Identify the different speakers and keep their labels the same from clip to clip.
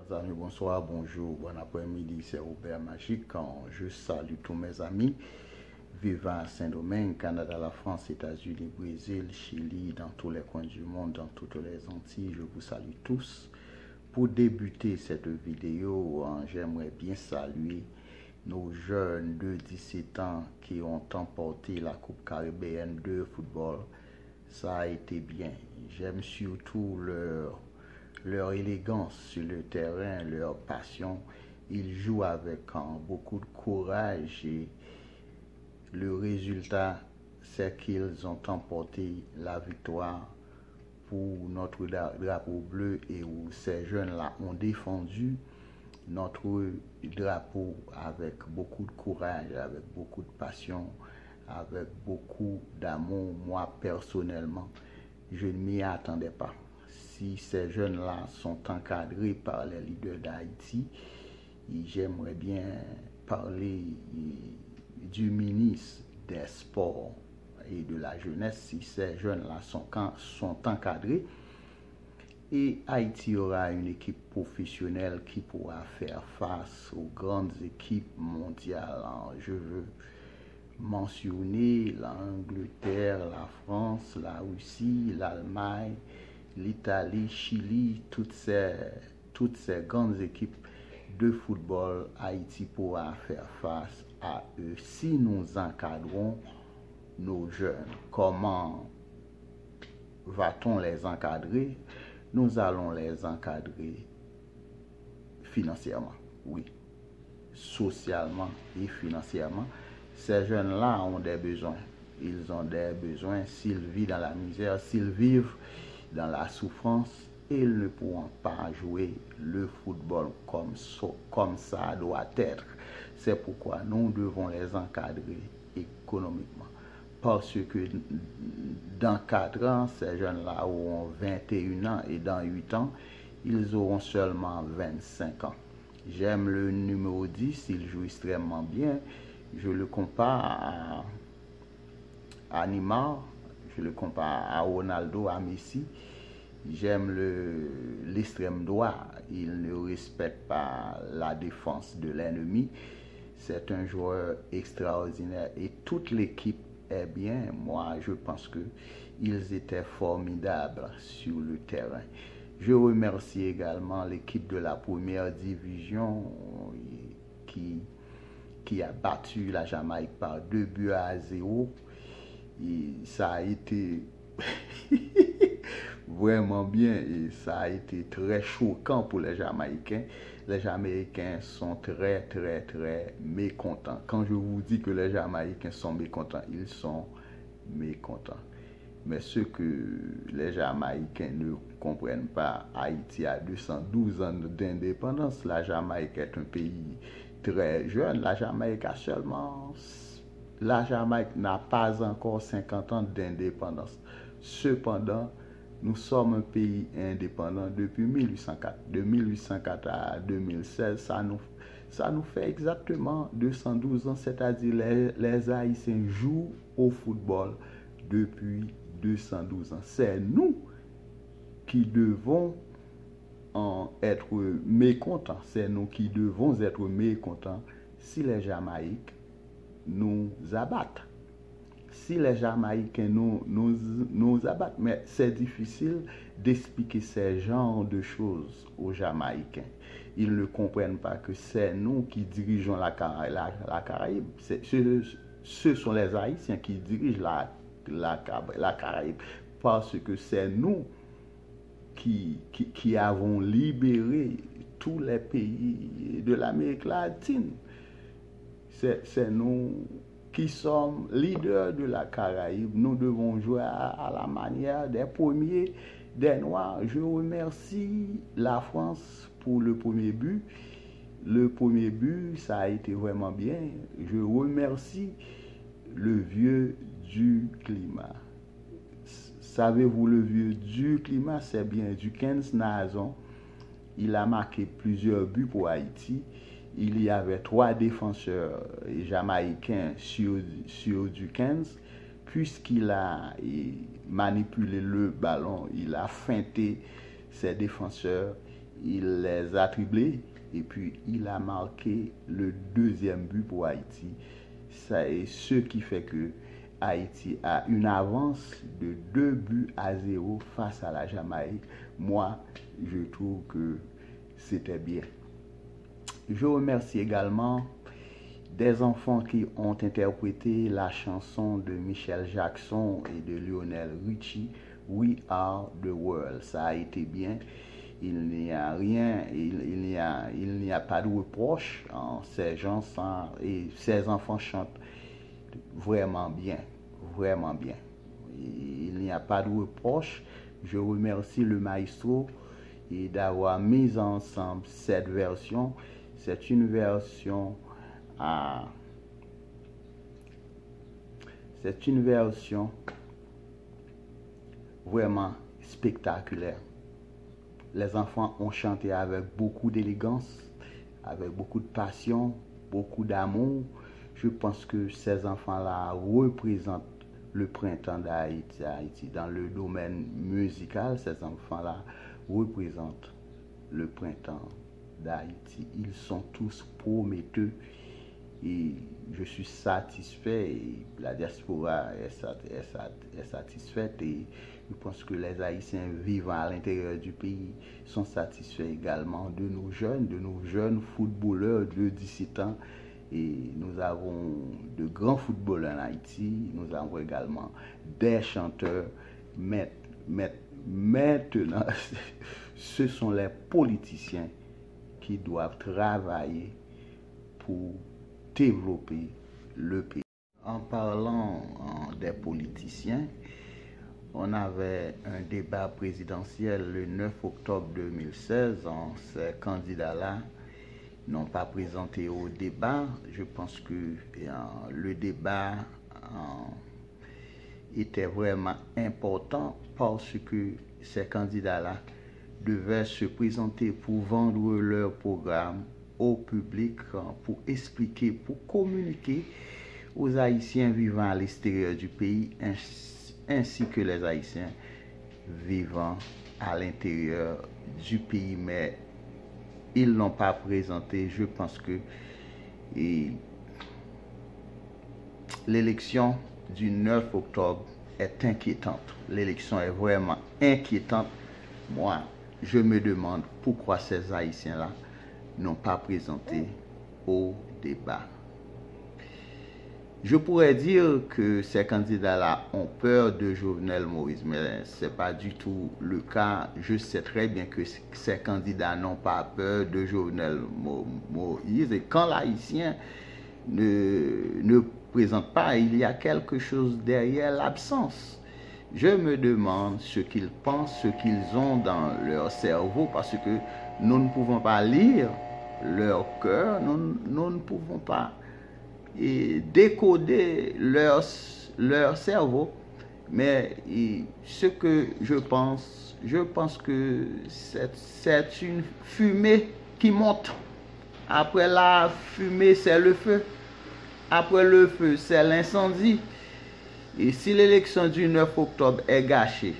Speaker 1: Chers amis, bonsoir, bonjour, bon après-midi, c'est Robert Magique. Je salue tous mes amis vivant à Saint-Domingue, Canada, la France, États-Unis, Brésil, Chili, dans tous les coins du monde, dans toutes les Antilles. Je vous salue tous. Pour débuter cette vidéo, j'aimerais bien saluer nos jeunes de 17 ans qui ont emporté la Coupe caribéenne de football. Ça a été bien. J'aime surtout leur élégance sur le terrain, leur passion. Ils jouent avec beaucoup de courage et le résultat, c'est qu'ils ont emporté la victoire pour notre drapeau bleu et où ces jeunes-là ont défendu notre drapeau avec beaucoup de courage, avec beaucoup de passion, avec beaucoup d'amour. Moi, personnellement, je ne m'y attendais pas. Si ces jeunes-là sont encadrés par les leaders d'Haïti, j'aimerais bien parler du ministre des Sports et de la Jeunesse. Si ces jeunes-là sont encadrés, et Haïti aura une équipe professionnelle qui pourra faire face aux grandes équipes mondiales. Je veux mentionner l'Angleterre, la France, la Russie, l'Allemagne, l'Italie, Chili, toutes ces grandes équipes de football. Haïti pourra faire face à eux si nous encadrons nos jeunes. Comment va-t-on les encadrer? Nous allons les encadrer financièrement, oui, socialement et financièrement. Ces jeunes-là ont des besoins. Ils ont des besoins. S'ils vivent dans la misère, s'ils vivent dans la souffrance, ils ne pourront pas jouer le football comme ça doit être. C'est pourquoi nous devons les encadrer économiquement. Parce que dans 4 ans, ces jeunes-là auront 21 ans et dans 8 ans, ils auront seulement 25 ans. J'aime le numéro 10, il joue extrêmement bien. Je le compare à Neymar, je le compare à Ronaldo, à Messi. J'aime l'extrême droit, il ne respecte pas la défense de l'ennemi. C'est un joueur extraordinaire et toute l'équipe est bien. Moi, je pense qu'ils étaient formidables sur le terrain. Je remercie également l'équipe de la première division qui a battu la Jamaïque par 2-0. Et ça a été vraiment bien et ça a été très choquant pour les Jamaïcains. Les Jamaïcains sont très mécontents. Quand je vous dis que les Jamaïcains sont mécontents, ils sont mécontents. Mais ce que les Jamaïcains ne comprennent pas, Haïti a 212 ans d'indépendance. La Jamaïque est un pays très jeune. La Jamaïque n'a pas encore 50 ans d'indépendance. Cependant, nous sommes un pays indépendant depuis 1804. De 1804 à 2016, ça nous fait exactement 212 ans, c'est-à-dire les Haïtiens jouent au football depuis 212 ans. C'est nous qui devons être mécontents. C'est nous qui devons être mécontents si les Jamaïques nous abattent. Si les Jamaïcains nous abattent, mais c'est difficile d'expliquer ces genres de choses aux Jamaïcains. Ils ne comprennent pas que c'est nous qui dirigeons la Caraïbe. Ce sont les Haïtiens qui dirigent la Caraïbe, parce que c'est nous qui avons libéré tous les pays de l'Amérique latine. C'est nous qui sommes leaders de la Caraïbe. Nous devons jouer à la manière des premiers, des Noirs. Je remercie la France pour le premier but. Le premier but, ça a été vraiment bien. Je remercie le vieux du climat. Savez-vous, le vieux du climat, c'est bien Dukens Nazon. Il a marqué plusieurs buts pour Haïti. Il y avait 3 défenseurs jamaïcains sur Dukens. Puisqu'il a manipulé le ballon, il a feinté ses défenseurs il les a triplés et puis il a marqué le deuxième but pour Haïti. Ça est ce qui fait que Haïti a une avance de 2-0 face à la Jamaïque. Moi, je trouve que c'était bien. Je remercie également des enfants qui ont interprété la chanson de Michel Jackson et de Lionel Richie, We Are the World. Ça a été bien. Il n'y a rien, il n'y a pas de reproche. Ces gens et ces enfants chantent vraiment bien, vraiment bien. Il n'y a pas de reproche. Je remercie le maestro d'avoir mis ensemble cette version. C'est une version vraiment spectaculaire. Les enfants ont chanté avec beaucoup d'élégance, avec beaucoup de passion, beaucoup d'amour. Je pense que ces enfants-là représentent le printemps d'Haïti. Dans le domaine musical, ces enfants-là représentent le printemps d'Haïti. Ils sont tous prometteux et je suis satisfait. Et la diaspora est satisfaite et je pense que les Haïtiens vivant à l'intérieur du pays sont satisfaits également de nos jeunes footballeurs de 17 ans. Et nous avons de grands footballeurs en Haïti. Nous avons également des chanteurs. Maintenant, ce sont les politiciens qui doivent travailler pour développer le pays. En parlant des politiciens, on avait un débat présidentiel le 9 octobre 2016. Ces candidats-là n'ont pas présenté au débat. Je pense que le débat était vraiment important parce que ces candidats-là devaient se présenter pour vendre leur programme au public, pour expliquer, pour communiquer aux Haïtiens vivant à l'extérieur du pays ainsi que les Haïtiens vivant à l'intérieur du pays. Mais ils ne l'ont pas présenté. Je pense que l'élection du 9 octobre est inquiétante. L'élection est vraiment inquiétante. Moi, je me demande pourquoi ces Haïtiens-là n'ont pas présenté au débat. Je pourrais dire que ces candidats-là ont peur de Jovenel Moïse, mais ce n'est pas du tout le cas. Je sais très bien que ces candidats n'ont pas peur de Jovenel Moïse. Et quand l'Haïtien ne présente pas, il y a quelque chose derrière l'absence. Je me demande ce qu'ils pensent, ce qu'ils ont dans leur cerveau, parce que nous ne pouvons pas lire leur cœur, nous ne pouvons pas décoder leur cerveau. Mais ce que je pense que c'est une fumée qui monte. Après la fumée, c'est le feu. Après le feu, c'est l'incendie. Et si l'élection du 9 octobre est gâchée,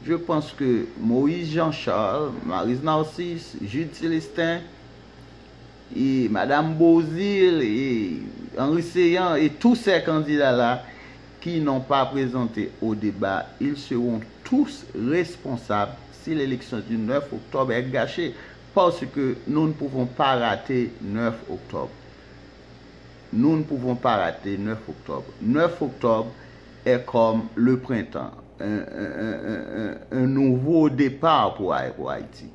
Speaker 1: je pense que Moïse Jean-Charles, Maryse Narcisse, Jude Célestin, et Madame Bozil, et Henri Seyan, et tous ces candidats-là qui n'ont pas présenté au débat, ils seront tous responsables si l'élection du 9 octobre est gâchée. Parce que nous ne pouvons pas rater 9 octobre. Nous ne pouvons pas rater 9 octobre. 9 octobre est comme le printemps, un nouveau départ pour Haïti.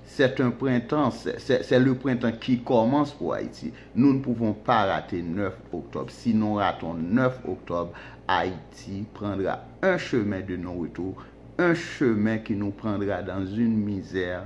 Speaker 1: C'est un printemps, c'est le printemps qui commence pour Haïti. Nous ne pouvons pas rater 9 octobre. Si nous ratons 9 octobre, Haïti prendra un chemin de non-retour, un chemin qui nous prendra dans une misère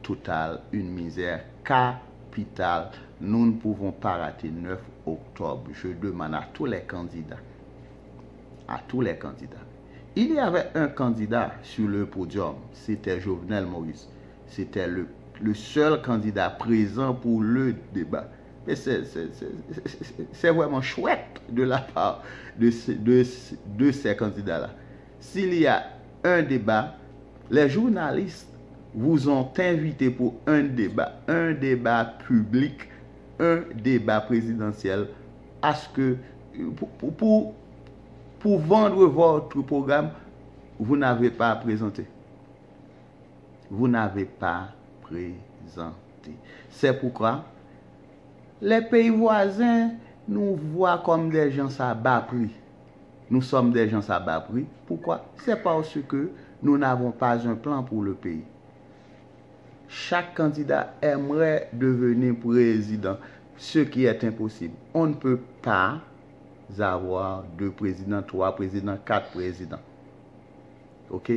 Speaker 1: totale, une misère capitale. Nous ne pouvons pas rater 9 octobre. Je demande à tous les candidats, Il y avait un candidat sur le podium, c'était Jovenel Moïse. C'était le seul candidat présent pour le débat. Et c'est vraiment chouette de la part de ces candidats-là. S'il y a un débat, les journalistes vous ont invité pour un débat public, un débat présidentiel, à ce que pour vendre votre programme, vous n'avez pas présenté. Vous n'avez pas présenté. C'est pourquoi les pays voisins nous voient comme des gens à bas prix. Nous sommes des gens à bas prix. Pourquoi? C'est parce que nous n'avons pas un plan pour le pays. Chaque candidat aimerait devenir président, ce qui est impossible. On ne peut pas avoir 2 présidents, 3 présidents, 4 présidents. Ok?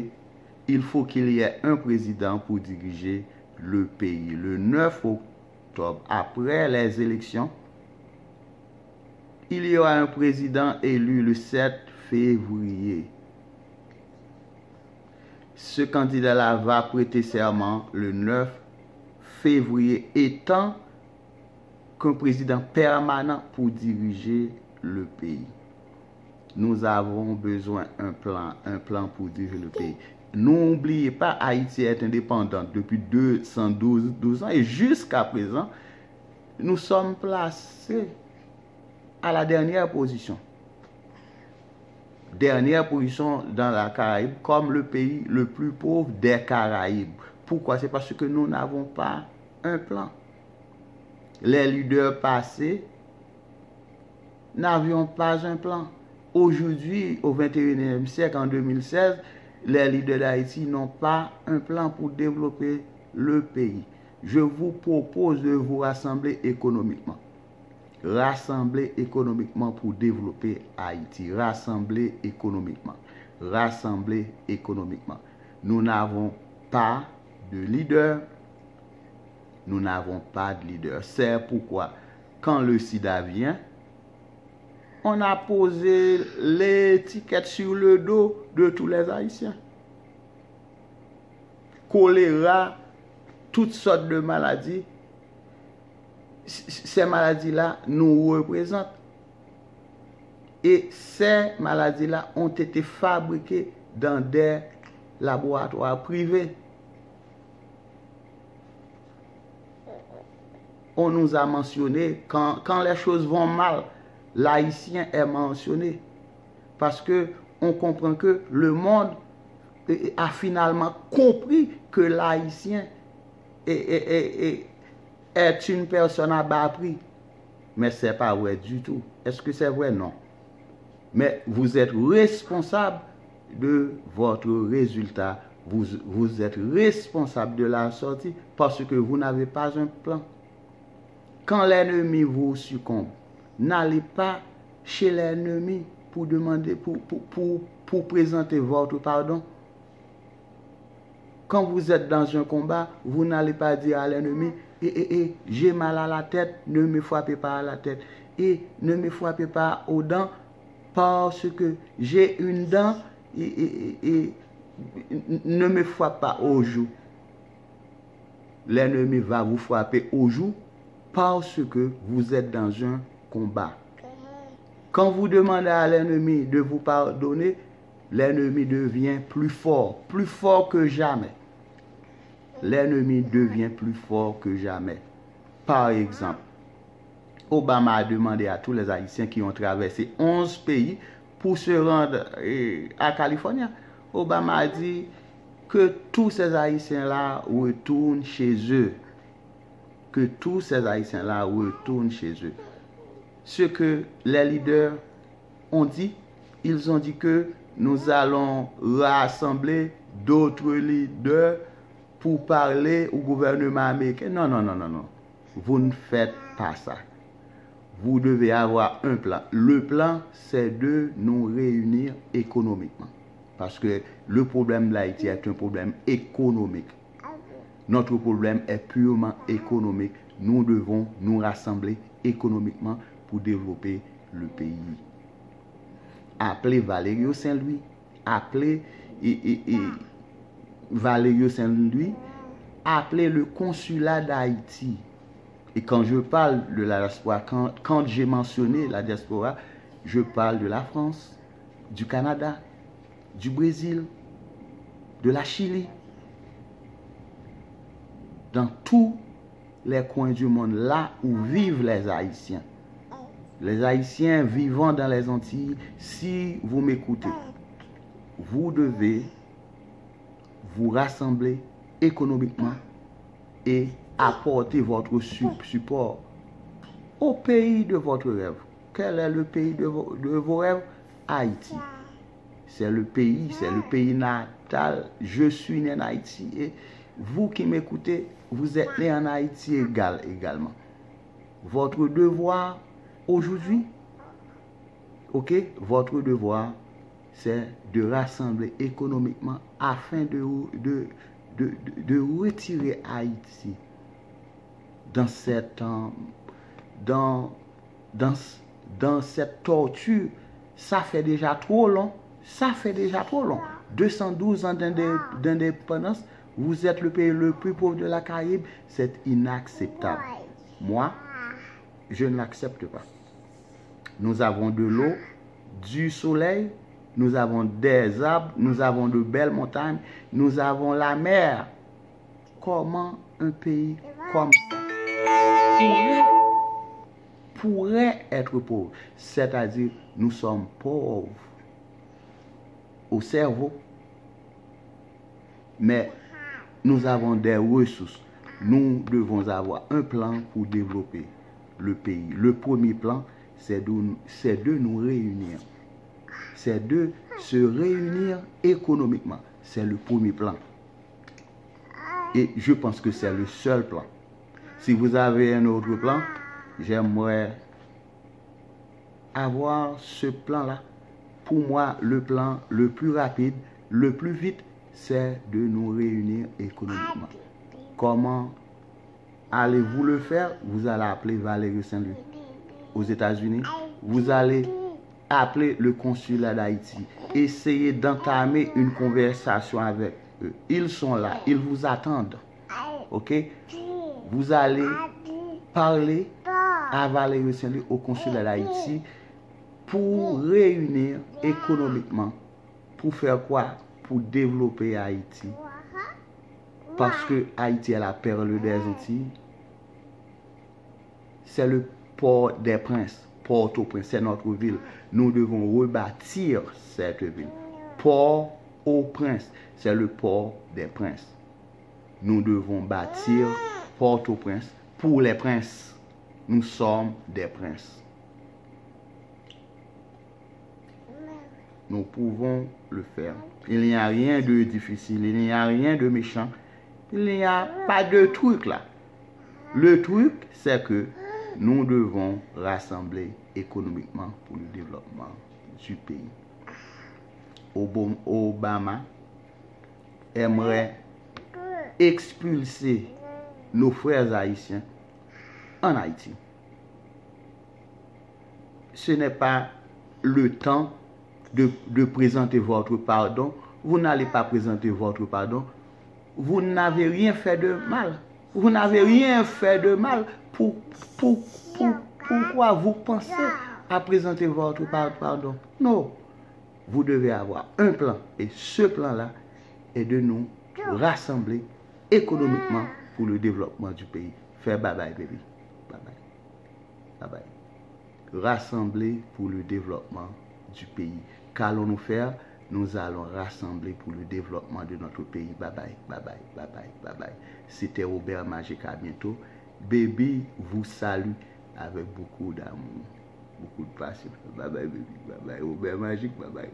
Speaker 1: Il faut qu'il y ait un président pour diriger le pays. Le 9 octobre, après les élections, il y aura un président élu le 7 février. Ce candidat-là va prêter serment le 9 février, étant qu'un président permanent pour diriger le pays. Nous avons besoin d'un plan pour diriger le pays. N'oubliez pas, Haïti est indépendante depuis 212 ans et jusqu'à présent, nous sommes placés à la dernière position. Dernière position dans la Caraïbe comme le pays le plus pauvre des Caraïbes. Pourquoi? C'est parce que nous n'avons pas un plan. Les leaders passés n'avions pas un plan. Aujourd'hui, au 21e siècle, en 2016, les leaders d'Haïti n'ont pas un plan pour développer le pays. Je vous propose de vous rassembler économiquement. Rassembler économiquement pour développer Haïti. Rassembler économiquement. Rassembler économiquement. Nous n'avons pas de leader. Nous n'avons pas de leader. C'est pourquoi, quand le sida vient, on a posé l'étiquette sur le dos de tous les Haïtiens. Choléra, toutes sortes de maladies. Ces maladies-là nous représentent. Et ces maladies-là ont été fabriquées dans des laboratoires privés. On nous a mentionné, quand les choses vont mal, l'haïtien est mentionné. Parce que on comprend que le monde a finalement compris que l'haïtien est une personne à bas prix. Mais ce n'est pas vrai du tout. Est-ce que c'est vrai? Non. Mais vous êtes responsable de votre résultat. Vous êtes responsable de la sortie parce que vous n'avez pas un plan. Quand l'ennemi vous succombe, n'allez pas chez l'ennemi pour demander, pour présenter votre pardon. Quand vous êtes dans un combat, vous n'allez pas dire à l'ennemi, j'ai mal à la tête, ne me frappez pas à la tête. Et ne me frappez pas aux dents parce que j'ai une dent et ne me frappe pas aux joues. L'ennemi va vous frapper aux joues parce que vous êtes dans un combat. Quand vous demandez à l'ennemi de vous pardonner, l'ennemi devient plus fort que jamais. L'ennemi devient plus fort que jamais. Par exemple, Obama a demandé à tous les Haïtiens qui ont traversé 11 pays pour se rendre à Californie. Obama a dit que tous ces Haïtiens-là retournent chez eux. Que tous ces Haïtiens-là retournent chez eux. Ce que les leaders ont dit, ils ont dit que nous allons rassembler d'autres leaders pour parler au gouvernement américain. Non. Vous ne faites pas ça. Vous devez avoir un plan. Le plan, c'est de nous réunir économiquement. Parce que le problème de l'Haïti est un problème économique. Notre problème est purement économique. Nous devons nous rassembler économiquement pour développer le pays. Appelez Valerio Saint-Louis. Appelez Valerio Saint-Louis. Appelez le consulat d'Haïti. Et quand je parle de la diaspora, quand j'ai mentionné la diaspora, je parle de la France, du Canada, du Brésil, de la Chili. dans tous les coins du monde, là où vivent les Haïtiens. Les Haïtiens vivant dans les Antilles, si vous m'écoutez, vous devez vous rassembler économiquement et apporter votre support au pays de votre rêve. Quel est le pays de vos rêves? Haïti. C'est le pays natal. Je suis né en Haïti et vous qui m'écoutez, vous êtes né en Haïti également. Votre devoir aujourd'hui, ok, votre devoir, c'est de rassembler économiquement afin de retirer Haïti dans cette torture. Ça fait déjà trop long. 212 ans d'indépendance. Vous êtes le pays le plus pauvre de la Caraïbe. C'est inacceptable. Moi, je ne l'accepte pas. Nous avons de l'eau, du soleil, nous avons des arbres, nous avons de belles montagnes, nous avons la mer. Comment un pays comme ça pourrait être pauvre? C'est-à-dire, nous sommes pauvres au cerveau, mais nous avons des ressources. Nous devons avoir un plan pour développer le pays. Le premier plan, c'est de nous réunir. C'est de se réunir économiquement. C'est le premier plan. Et je pense que c'est le seul plan. Si vous avez un autre plan, j'aimerais avoir ce plan-là. Pour moi, le plan le plus rapide, le plus vite, c'est de nous réunir économiquement. Comment allez-vous le faire? Vous allez appeler Valérie Saint-Louis aux États-Unis. Vous allez appeler le consulat d'Haïti. Essayez d'entamer une conversation avec eux. Ils sont là, ils vous attendent. Ok? Vous allez parler à Valérie Saint-Louis au consulat d'Haïti pour réunir économiquement. Pour faire quoi? Pour développer Haïti. Parce que Haïti est la perle des Antilles. C'est le port des princes. Port-au-Prince, c'est notre ville. Nous devons rebâtir cette ville. Port-au-Prince, c'est le port des princes. Nous devons bâtir Port-au-Prince pour les princes. Nous sommes des princes. Nous pouvons le faire. Il n'y a rien de difficile, il n'y a rien de méchant. Il n'y a pas de truc là. Le truc, c'est que nous devons rassembler économiquement pour le développement du pays. Obama aimerait expulser nos frères haïtiens en Haïti. Ce n'est pas le temps de présenter votre pardon. Vous n'allez pas présenter votre pardon. Vous n'avez rien fait de mal. Vous n'avez rien fait de mal. Pourquoi vous pensez à présenter votre pardon? Non. Vous devez avoir un plan. Et ce plan-là est de nous rassembler économiquement pour le développement du pays. Fais bye bye, baby. Bye bye. Bye bye. Rassembler pour le développement du pays. Qu'allons-nous faire? Nous allons rassembler pour le développement de notre pays. Bye bye, bye bye, bye bye, bye bye. C'était Robert Magique, à bientôt. Baby vous salue avec beaucoup d'amour, beaucoup de passion. Bye bye, baby, bye bye. Robert Magique, bye bye.